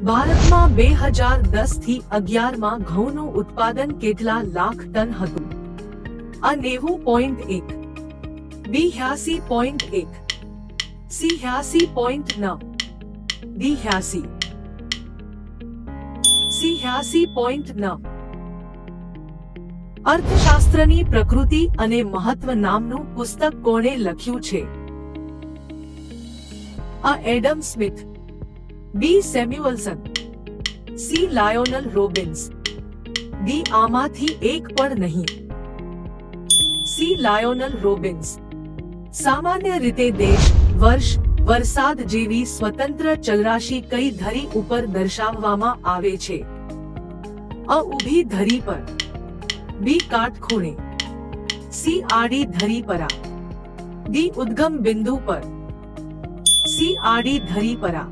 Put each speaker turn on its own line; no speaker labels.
ભારતમાં 2010 થી 11 માં ઘઉંનું ઉત્પાદન કેટલા લાખ ટન હતું? A 90.1, B 82.1, C 82.9, D 82, C 82.9. અર્થશાસ્ત્રની પ્રકૃતિ અને મહત્વ નામનું પુસ્તક કોણે લખ્યું છે? A Adam Smith, B સેમ્યુઅલસન, C લાયોનલ Robbins, D આમાંથી એક પણ નહીં. C લાયોનલ Robbins. સામાન્ય રીતે દેશ, વર્ષ, વરસાદ જેવી સ્વતંત્ર ચલરાશિ કઈ ધરી ઉપર દર્શાવવામાં આવે છે? A ઊભી ધરી પર, B કાટખૂણે, C આડી ધરી પરા, D ઉદ્ગમ બિંદુ પર, C આડી ધરી પરા.